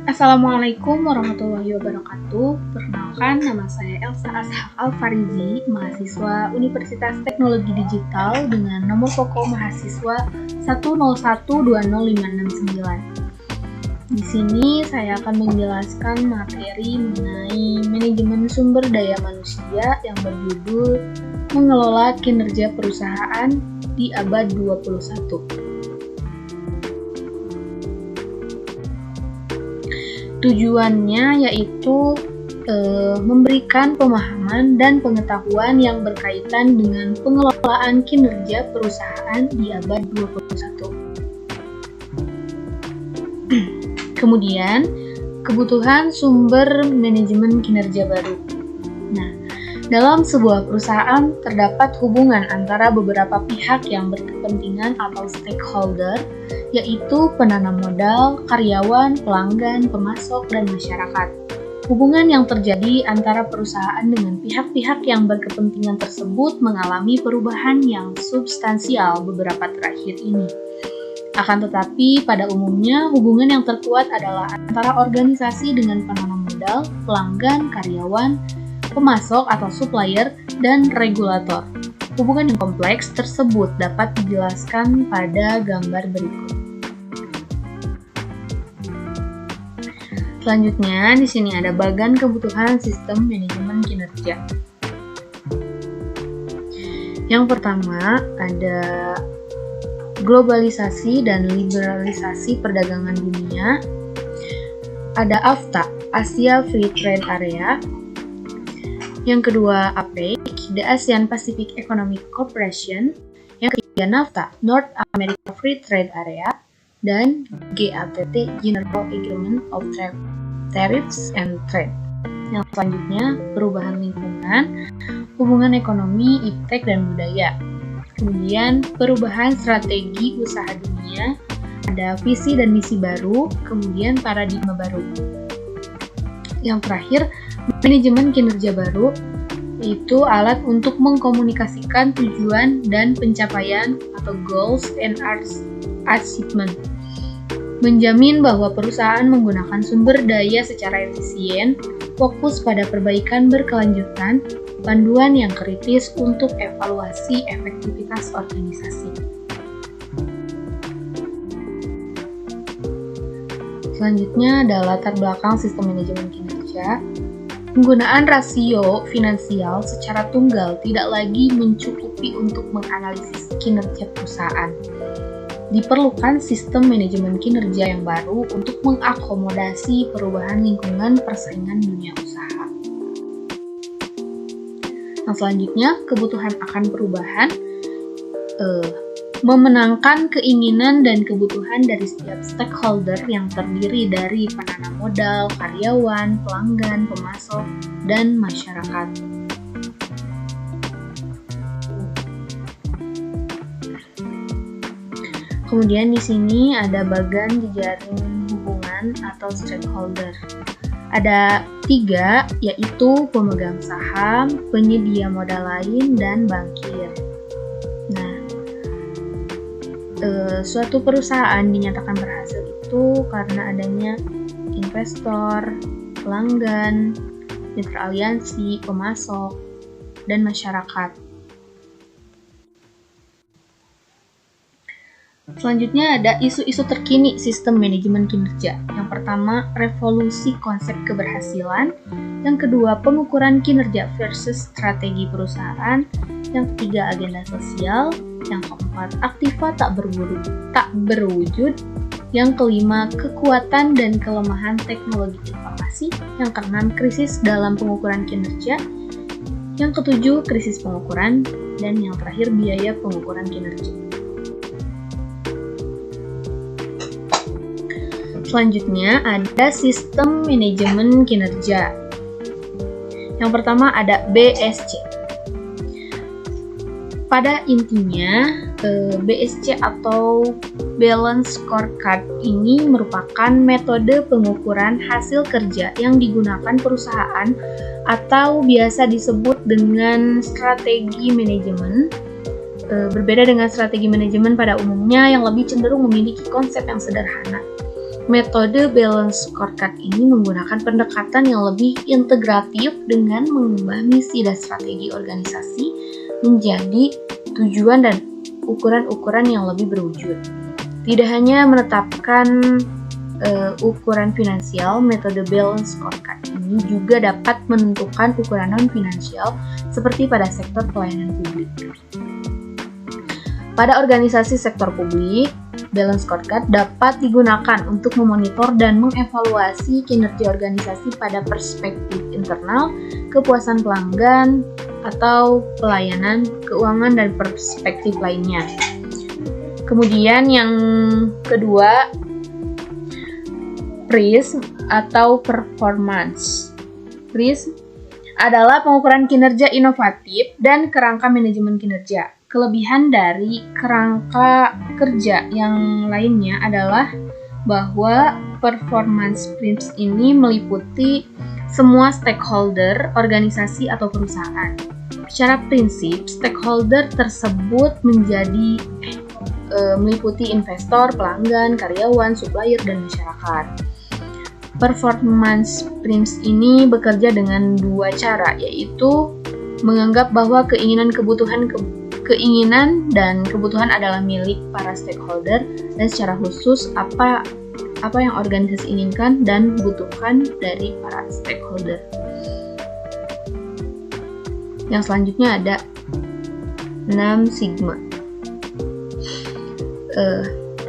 Assalamualaikum warahmatullahi wabarakatuh. Perkenalkan, nama saya Elsa Ashak Alfarizi, mahasiswa Universitas Teknologi Digital dengan nomor pokok mahasiswa 101205669. Di sini saya akan menjelaskan materi mengenai manajemen sumber daya manusia yang berjudul Mengelola Kinerja Perusahaan di Abad 21. Tujuannya yaitu memberikan pemahaman dan pengetahuan yang berkaitan dengan pengelolaan kinerja perusahaan di abad 21. Kemudian, kebutuhan sumber manajemen kinerja baru. Nah, dalam sebuah perusahaan terdapat hubungan antara beberapa pihak yang berkepentingan atau stakeholder, yaitu penanam modal, karyawan, pelanggan, pemasok, dan masyarakat. Hubungan yang terjadi antara perusahaan dengan pihak-pihak yang berkepentingan tersebut mengalami perubahan yang substansial beberapa terakhir ini. Akan tetapi, pada umumnya, hubungan yang terkuat adalah antara organisasi dengan penanam modal, pelanggan, karyawan, pemasok atau supplier, dan regulator. Hubungan yang kompleks tersebut dapat dijelaskan pada gambar berikut. Selanjutnya, di sini ada bagan kebutuhan sistem manajemen kinerja. Yang pertama, ada globalisasi dan liberalisasi perdagangan dunia. Ada AFTA, Asia Free Trade Area. Yang kedua, APEC, The ASEAN Pacific Economic Cooperation. Yang ketiga, NAFTA, North America Free Trade Area. Dan GATT, General Agreement of Tariffs and Trade. Yang selanjutnya, perubahan lingkungan, hubungan ekonomi, iptek, dan budaya. Kemudian, perubahan strategi usaha dunia, ada visi dan misi baru, kemudian paradigma baru. Yang terakhir, manajemen kinerja baru, yaitu alat untuk mengkomunikasikan tujuan dan pencapaian atau goals and achievement. Menjamin bahwa perusahaan menggunakan sumber daya secara efisien, fokus pada perbaikan berkelanjutan, panduan yang kritis untuk evaluasi efektivitas organisasi. Selanjutnya adalah latar belakang sistem manajemen kinerja. Penggunaan rasio finansial secara tunggal tidak lagi mencukupi untuk menganalisis kinerja perusahaan. Diperlukan sistem manajemen kinerja yang baru untuk mengakomodasi perubahan lingkungan persaingan dunia usaha. Nah, selanjutnya, kebutuhan akan perubahan memenangkan keinginan dan kebutuhan dari setiap stakeholder yang terdiri dari penanam modal, karyawan, pelanggan, pemasok, dan masyarakat. Kemudian di sini ada bagan jejaring hubungan atau stakeholder. Ada 3, yaitu pemegang saham, penyedia modal lain, dan bankir. Nah, suatu perusahaan dinyatakan berhasil itu karena adanya investor, pelanggan, mitra aliansi, pemasok, dan masyarakat. Selanjutnya ada isu-isu terkini sistem manajemen kinerja. Yang pertama, revolusi konsep keberhasilan. Yang kedua, pengukuran kinerja versus strategi perusahaan. Yang ketiga, agenda sosial. Yang keempat, aktiva tak berwujud. Yang kelima, kekuatan dan kelemahan teknologi informasi. Yang keenam, krisis dalam pengukuran kinerja. Yang ketujuh, krisis pengukuran. Dan yang terakhir, biaya pengukuran kinerja. Selanjutnya ada sistem manajemen kinerja. Yang pertama ada BSC. Pada intinya, BSC atau Balance Scorecard ini merupakan metode pengukuran hasil kerja yang digunakan perusahaan atau biasa disebut dengan strategi manajemen. Berbeda dengan strategi manajemen pada umumnya yang lebih cenderung memiliki konsep yang sederhana. Metode balance scorecard ini menggunakan pendekatan yang lebih integratif dengan mengubah misi dan strategi organisasi menjadi tujuan dan ukuran-ukuran yang lebih berwujud. Tidak hanya menetapkan ukuran finansial, metode balance scorecard ini juga dapat menentukan ukuran non-finansial seperti pada sektor pelayanan publik. Pada organisasi sektor publik, balance scorecard dapat digunakan untuk memonitor dan mengevaluasi kinerja organisasi pada perspektif internal, kepuasan pelanggan, atau pelayanan, keuangan, dan perspektif lainnya. Kemudian yang kedua, PRISM atau performance. PRISM adalah pengukuran kinerja inovatif dan kerangka manajemen kinerja. Kelebihan dari kerangka kerja yang lainnya adalah bahwa performance PRISM ini meliputi semua stakeholder, organisasi, atau perusahaan. Secara prinsip, stakeholder tersebut meliputi investor, pelanggan, karyawan, supplier, dan masyarakat. Performance PRISM ini bekerja dengan dua cara, yaitu menganggap bahwa keinginan dan kebutuhan adalah milik para stakeholder, dan secara khusus apa yang organisasi inginkan dan butuhkan dari para stakeholder. Yang selanjutnya ada 6 Sigma.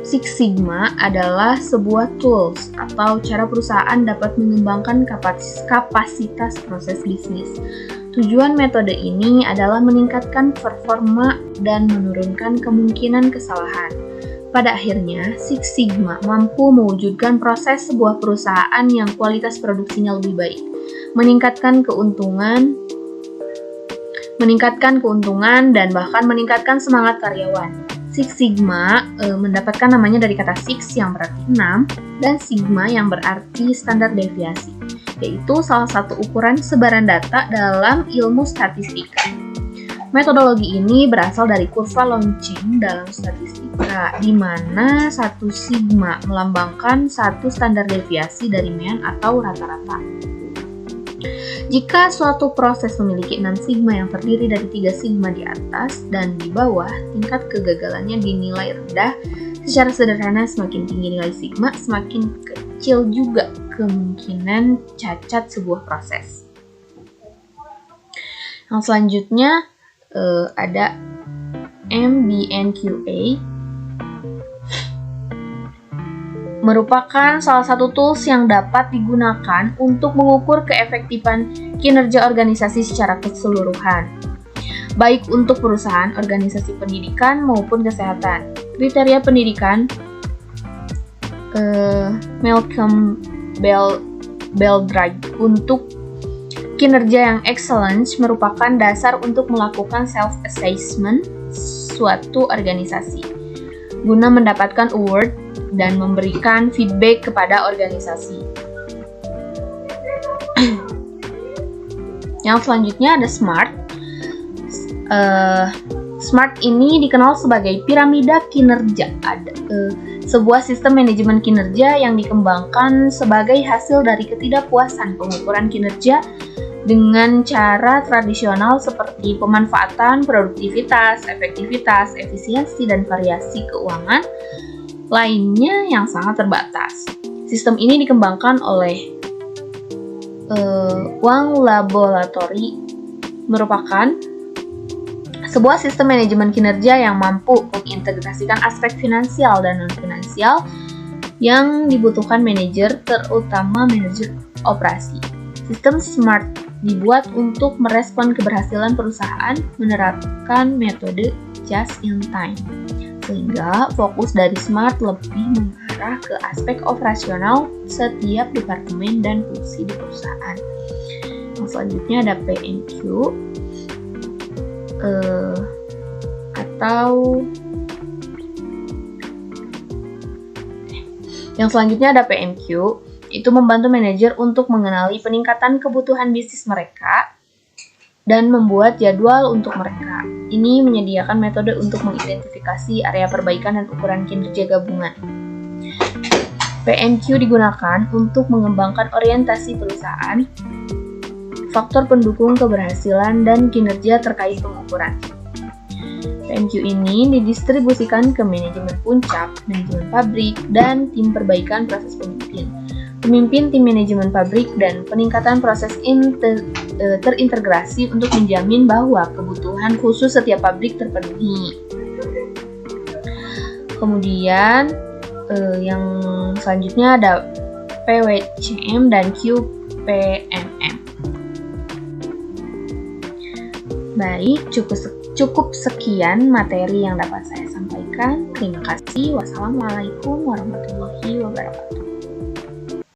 Six Sigma adalah sebuah tools atau cara perusahaan dapat mengembangkan kapasitas proses bisnis. Tujuan metode ini adalah meningkatkan performa dan menurunkan kemungkinan kesalahan. Pada akhirnya, Six Sigma mampu mewujudkan proses sebuah perusahaan yang kualitas produksinya lebih baik, meningkatkan keuntungan, dan bahkan meningkatkan semangat karyawan. Six Sigma mendapatkan namanya dari kata six yang berarti 6 dan sigma yang berarti standar deviasi, yaitu salah satu ukuran sebaran data dalam ilmu statistika. Metodologi ini berasal dari kurva lonceng dalam statistika, di mana satu sigma melambangkan satu standar deviasi dari mean atau rata-rata. Jika suatu proses memiliki 6 sigma yang terdiri dari 3 sigma di atas dan di bawah, tingkat kegagalannya dinilai rendah. Secara sederhana, semakin tinggi nilai sigma, semakin kecil juga kemungkinan cacat sebuah proses. Yang selanjutnya ada MBNQA, merupakan salah satu tools yang dapat digunakan untuk mengukur keefektifan kinerja organisasi secara keseluruhan, baik untuk perusahaan, organisasi pendidikan, maupun kesehatan. Kriteria pendidikan Malcolm Baldrige untuk kinerja yang excellence merupakan dasar untuk melakukan self-assessment suatu organisasi, guna mendapatkan award dan memberikan feedback kepada organisasi. Yang selanjutnya ada SMART. SMART ini dikenal sebagai piramida kinerja. Sebuah sistem manajemen kinerja yang dikembangkan sebagai hasil dari ketidakpuasan pengukuran kinerja dengan cara tradisional seperti pemanfaatan, produktivitas, efektivitas, efisiensi, dan variasi keuangan lainnya yang sangat terbatas. Sistem ini dikembangkan oleh Wang Laboratory, merupakan sebuah sistem manajemen kinerja yang mampu mengintegrasikan aspek finansial dan non-finansial yang dibutuhkan manajer, terutama manajer operasi. Sistem SMART dibuat untuk merespon keberhasilan perusahaan menerapkan metode just in time, sehingga fokus dari SMART lebih mengarah ke aspek operasional setiap departemen dan fungsi di perusahaan. Yang selanjutnya ada PNQ itu membantu manajer untuk mengenali peningkatan kebutuhan bisnis mereka dan membuat jadwal untuk mereka. Ini menyediakan metode untuk mengidentifikasi area perbaikan dan ukuran kinerja gabungan. PMQ digunakan untuk mengembangkan orientasi perusahaan, faktor pendukung keberhasilan, dan kinerja terkait pengukuran. PMQ ini didistribusikan ke manajemen puncak, manajemen pabrik, dan tim perbaikan proses pemimpin tim manajemen pabrik, dan peningkatan proses terintegrasi untuk menjamin bahwa kebutuhan khusus setiap pabrik terpenuhi. Kemudian yang selanjutnya ada PWCM dan QPMM. Baik, cukup sekian materi yang dapat saya sampaikan. Terima kasih. Wassalamualaikum warahmatullahi wabarakatuh.